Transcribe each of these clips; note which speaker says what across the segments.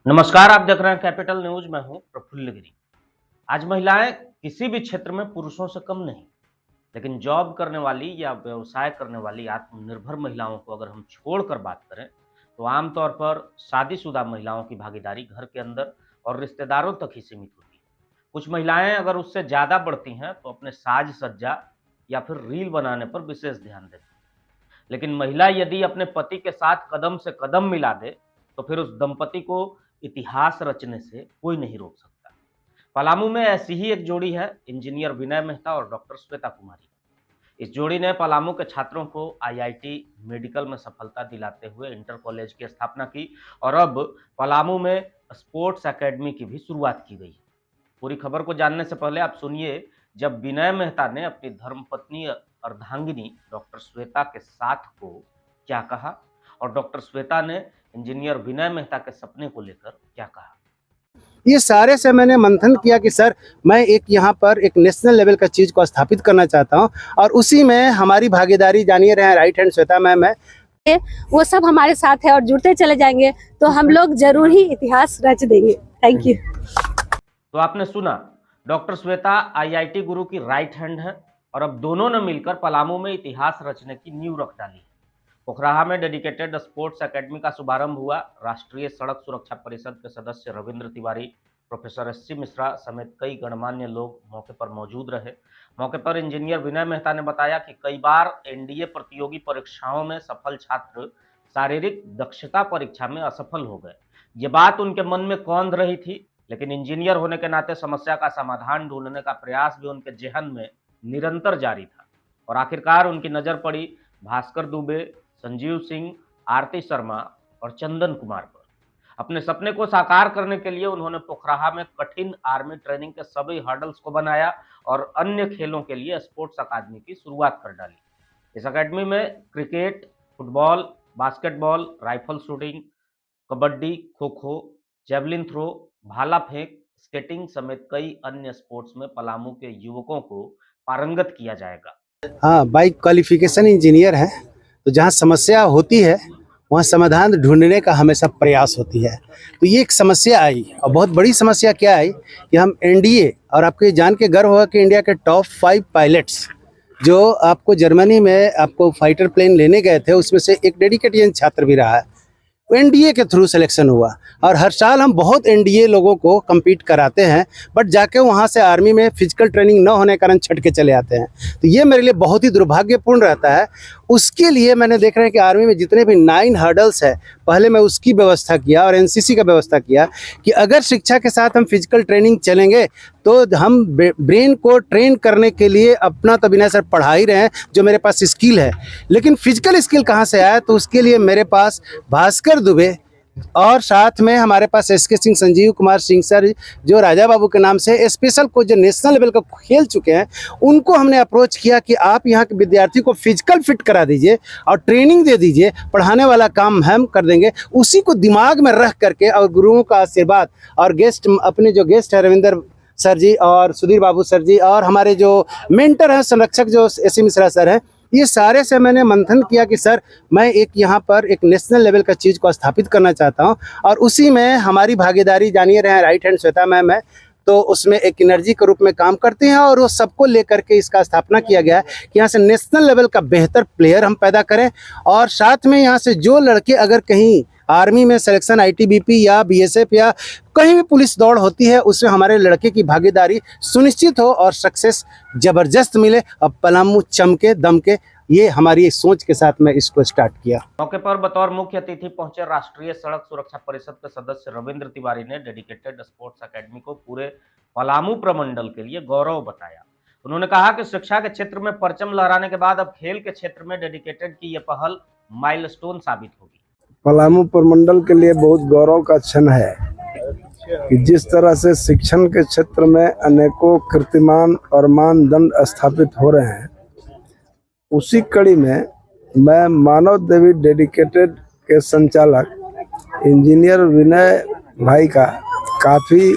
Speaker 1: नमस्कार, आप देख रहे हैं कैपिटल न्यूज। मैं हूं प्रफुल्ल गिरी। आज महिलाएं किसी भी क्षेत्र में पुरुषों से कम नहीं, लेकिन जॉब करने वाली या व्यवसाय करने वाली आत्मनिर्भर महिलाओं को अगर हम छोड़कर बात करें तो आमतौर पर शादीशुदा महिलाओं की भागीदारी घर के अंदर और रिश्तेदारों तक ही सीमित होती है। कुछ महिलाएं अगर उससे ज्यादा बढ़ती हैं तो अपने साज सज्जा या फिर रील बनाने पर विशेष ध्यान देती हैं। लेकिन महिला यदि अपने पति के साथ कदम से कदम मिला दे तो फिर उस दंपति को इतिहास रचने से कोई नहीं रोक सकता। पलामू में ऐसी ही एक जोड़ी है, इंजीनियर विनय मेहता और डॉक्टर श्वेता कुमारी। इस जोड़ी ने पलामू के छात्रों को आईआईटी मेडिकल में सफलता दिलाते हुए इंटर कॉलेज की स्थापना की और अब पलामू में स्पोर्ट्स एकेडमी की भी शुरुआत की गई है। पूरी खबर को जानने से पहले आप सुनिए जब विनय मेहता ने अपनी धर्मपत्नी अर्धांगिनी डॉक्टर श्वेता के साथ को क्या कहा और डॉक्टर श्वेता ने इंजीनियर विनय मेहता के सपने को लेकर क्या कहा।
Speaker 2: ये सारे से मैंने मंथन किया कि सर मैं एक यहाँ पर एक नेशनल लेवल का चीज़ को स्थापित करना चाहता हूँ और उसी में हमारी भागीदारी जानिए रहे हैं राइट हैंड श्वेता मैम है,
Speaker 3: वो सब हमारे साथ है और जुड़ते चले जाएंगे तो हम लोग जरूर ही इतिहास रच देंगे। Thank you.
Speaker 1: तो आपने सुना, डॉक्टर श्वेता आईआईटी गुरु की राइट हैंड है और अब दोनों ने मिलकर पलामू में इतिहास रचने की नींव रख डाली है। पोखराहा में डेडिकेटेड स्पोर्ट्स एकेडमी का शुभारंभ हुआ। राष्ट्रीय सड़क सुरक्षा परिषद के सदस्य रविंद्र तिवारी, प्रोफेसर एससी मिश्रा समेत कई गणमान्य लोग मौके पर मौजूद रहे। मौके पर इंजीनियर विनय मेहता ने बताया कि कई बार एनडीए प्रतियोगी परीक्षाओं में सफल छात्र शारीरिक दक्षता परीक्षा में असफल हो गए। ये बात उनके मन में कौंध रही थी, लेकिन इंजीनियर होने के नाते समस्या का समाधान ढूंढने का प्रयास भी उनके जेहन में निरंतर जारी था और आखिरकार उनकी नजर पड़ी भास्कर दुबे, संजीव सिंह, आरती शर्मा और चंदन कुमार पर। अपने सपने को साकार करने के लिए उन्होंने पोखराहा में कठिन आर्मी ट्रेनिंग के सभी हर्डल्स को बनाया और अन्य खेलों के लिए स्पोर्ट्स अकादमी की शुरुआत कर डाली। इस अकादमी में cricket, football, basketball, rifle shooting, kabaddi, kho kho, javelin throw, भाला फेंक, स्केटिंग समेत कई अन्य स्पोर्ट्स में पलामू के युवकों को पारंगत किया जाएगा।
Speaker 2: हाँ बाई क्वालिफिकेशन इंजीनियर है, तो जहाँ समस्या होती है वहाँ समाधान ढूंढने का हमेशा प्रयास होती है। तो ये एक समस्या आई और बहुत बड़ी समस्या क्या आई कि हम एनडीए और आपको ये जान के गर्व होगा कि इंडिया के टॉप 5 पायलट्स जो आपको जर्मनी में आपको फाइटर प्लेन लेने गए थे उसमें से एक डेडिकेटेड छात्र भी रहा है। एनडीए के थ्रू सिलेक्शन हुआ और हर साल हम बहुत एनडीए लोगों को compete कराते हैं, बट जाके वहाँ से आर्मी में फिजिकल ट्रेनिंग न होने के कारण छट के चले आते हैं। तो ये मेरे लिए बहुत ही दुर्भाग्यपूर्ण रहता है। उसके लिए मैंने देख रहे हैं कि आर्मी में जितने भी 9 हर्डल्स है, पहले मैं उसकी व्यवस्था किया और एनसीसी का व्यवस्था किया कि अगर शिक्षा के साथ हम फिजिकल ट्रेनिंग चलेंगे तो हम ब्रेन को ट्रेन करने के लिए अपना तो बिना सर पढ़ा ही रहे हैं, जो मेरे पास स्किल है, लेकिन फिजिकल स्किल कहाँ से आया, तो उसके लिए मेरे पास भास्कर दुबे और साथ में हमारे पास एसके सिंह, संजीव कुमार सिंह सर जो राजा बाबू के नाम से स्पेशल कोच जो नेशनल लेवल का खेल चुके हैं, उनको हमने अप्रोच किया कि आप यहाँ के विद्यार्थी को फिजिकल फिट करा दीजिए और ट्रेनिंग दे दीजिए, पढ़ाने वाला काम हम कर देंगे। उसी को दिमाग में रख करके और गुरुओं का आशीर्वाद और गेस्ट अपने जो गेस्ट है रविंद्र सर जी और सुधीर बाबू सर जी और हमारे जो मेंटर हैं संरक्षक जो एससी मिश्रा सर हैं, ये सारे से मैंने मंथन किया कि सर मैं एक यहाँ पर एक नेशनल लेवल का चीज़ को स्थापित करना चाहता हूँ और उसी में हमारी भागीदारी जानिए रहे हैं राइट हैंड श्वेता मैम है, तो उसमें एक एनर्जी के रूप में काम करते हैं और वो सबको लेकर के इसका स्थापना किया गया है कि यहाँ से नेशनल लेवल का बेहतर प्लेयर हम पैदा करें और साथ में यहाँ से जो लड़के अगर कहीं आर्मी में सिलेक्शन आईटीबीपी या बीएसएफ या कहीं भी पुलिस दौड़ होती है उसमें हमारे लड़के की भागीदारी सुनिश्चित हो और सक्सेस जबरदस्त मिले और पलामू चमके दमके, ये हमारी सोच के साथ मैं इसको स्टार्ट किया।
Speaker 1: मौके पर बतौर मुख्य अतिथि पहुंचे राष्ट्रीय सड़क सुरक्षा परिषद के सदस्य रविंद्र तिवारी ने डेडिकेटेड स्पोर्ट्स एकेडमी को पूरे पलामू प्रमंडल के लिए गौरव बताया। उन्होंने कहा कि शिक्षा के क्षेत्र में परचम लहराने के बाद अब खेल के क्षेत्र में डेडिकेटेड की यह पहल माइलस्टोन साबित होगी।
Speaker 4: पलामू प्रमंडल के लिए बहुत गौरव का क्षण है कि जिस तरह से शिक्षण के क्षेत्र में अनेकों कीर्तिमान और मानदंड स्थापित हो रहे हैं, उसी कड़ी में मैं मानव देवी डेडिकेटेड के संचालक इंजीनियर विनय भाई का काफ़ी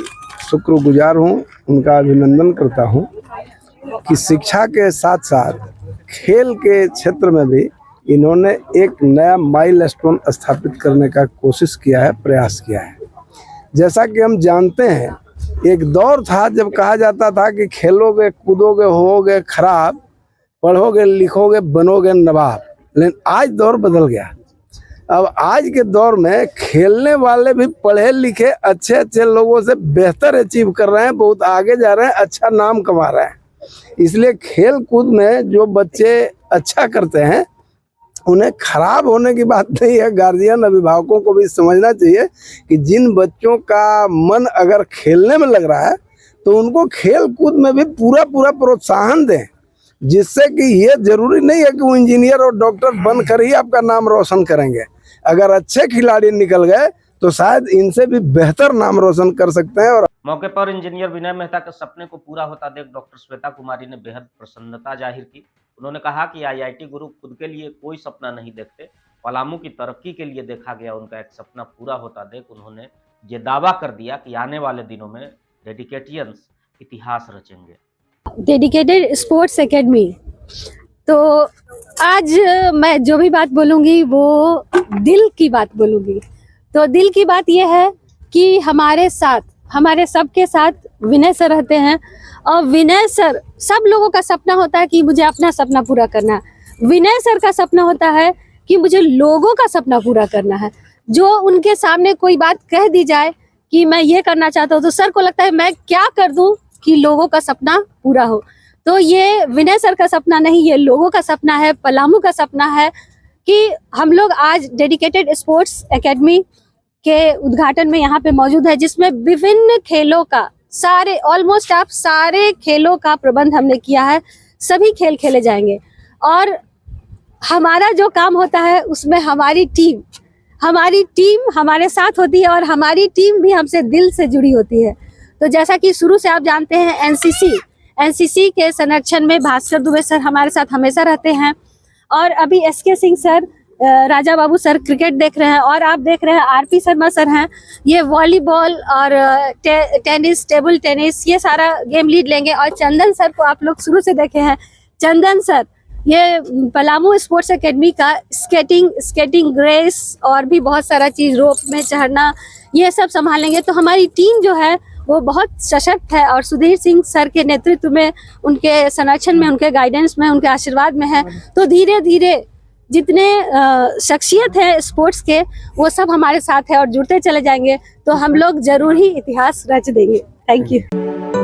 Speaker 4: शुक्रगुजार हूं, उनका अभिनंदन करता हूं कि शिक्षा के साथ साथ खेल के क्षेत्र में भी इन्होंने एक नया माइलस्टोन स्थापित करने का कोशिश किया है, प्रयास किया है। जैसा कि हम जानते हैं, एक दौर था जब कहा जाता था कि खेलोगे कूदोगे होगे खराब, पढ़ोगे लिखोगे बनोगे नवाब। लेकिन आज दौर बदल गया। अब आज के दौर में खेलने वाले भी पढ़े लिखे अच्छे अच्छे लोगों से बेहतर अचीव कर रहे हैं, बहुत आगे जा रहे हैं, अच्छा नाम कमा रहे हैं। इसलिए खेल कूद में जो बच्चे अच्छा करते हैं उन्हें खराब होने की बात नहीं है। गार्जियन अभिभावकों को भी समझना चाहिए कि जिन बच्चों का मन अगर खेलने में लग रहा है तो उनको खेल कूद में भी पूरा प्रोत्साहन दें, जिससे कि ये जरूरी नहीं है कि वो इंजीनियर और डॉक्टर बनकर ही आपका नाम रोशन करेंगे। अगर अच्छे खिलाड़ी निकल गए तो शायद इनसे भी बेहतर नाम रोशन कर सकते हैं। और
Speaker 1: मौके पर इंजीनियर विनय मेहता के सपने को पूरा होता देख डॉक्टर श्वेता कुमारी ने बेहद प्रसन्नता जाहिर की। उन्होंने कहा कि आईआईटी गुरु खुद के लिए कोई सपना नहीं देखते, पलामू की तरक्की के लिए देखा गया उनका एक सपना पूरा होता देख उन्होंने ये दावा कर दिया कि आने वाले दिनों में डेडिकेटियंस इतिहास रचेंगे।
Speaker 3: डेडिकेटेड स्पोर्ट्स एकेडमी, तो आज मैं जो भी बात बोलूँगी वो दिल की बात बोलूँगी। तो दिल की बात यह है कि हमारे साथ, हमारे सबके साथ विनय सर रहते हैं। और विनय सर, सब लोगों का सपना होता है कि मुझे अपना सपना पूरा करना है। विनय सर का सपना होता है कि मुझे लोगों का सपना पूरा करना है। जो उनके सामने कोई बात कह दी जाए कि मैं ये करना चाहता हूँ, तो सर को लगता है मैं क्या कर दूँ कि लोगों का सपना पूरा हो। तो ये विनय सर का सपना नहीं, ये लोगों का सपना है, पलामू का सपना है कि हम लोग आज डेडिकेटेड स्पोर्ट्स एकेडमी के उद्घाटन में यहाँ पे मौजूद है, जिसमें विभिन्न खेलों का सारे, ऑलमोस्ट आप सारे खेलों का प्रबंध हमने किया है। सभी खेल खेले जाएंगे और हमारा जो काम होता है उसमें हमारी टीम हमारे साथ होती है और हमारी टीम भी हमसे दिल से जुड़ी होती है। तो जैसा कि शुरू से आप जानते हैं, एनसीसी के संरक्षण में भास्कर दुबे सर हमारे साथ हमेशा रहते हैं और अभी SK Singh sir, Raja Babu sir cricket देख रहे हैं और आप देख रहे हैं आरपी शर्मा सर हैं, ये वॉलीबॉल और टेनिस, टेबल टेनिस, ये सारा गेम लीड लेंगे। और चंदन सर को आप लोग शुरू से देखे हैं, चंदन सर ये पलामू स्पोर्ट्स एकेडमी का स्केटिंग ग्रेस और भी बहुत सारा चीज़, रोप में चढ़ना, ये सब संभालेंगे। तो हमारी टीम जो है वो बहुत सशक्त है और सुधीर सिंह सर के नेतृत्व में, उनके संरक्षण में, उनके गाइडेंस में, उनके आशीर्वाद में है। तो धीरे धीरे जितने शख्सियत है स्पोर्ट्स के, वो सब हमारे साथ है और जुड़ते चले जाएंगे, तो हम लोग जरूर ही इतिहास रच देंगे। Thank you.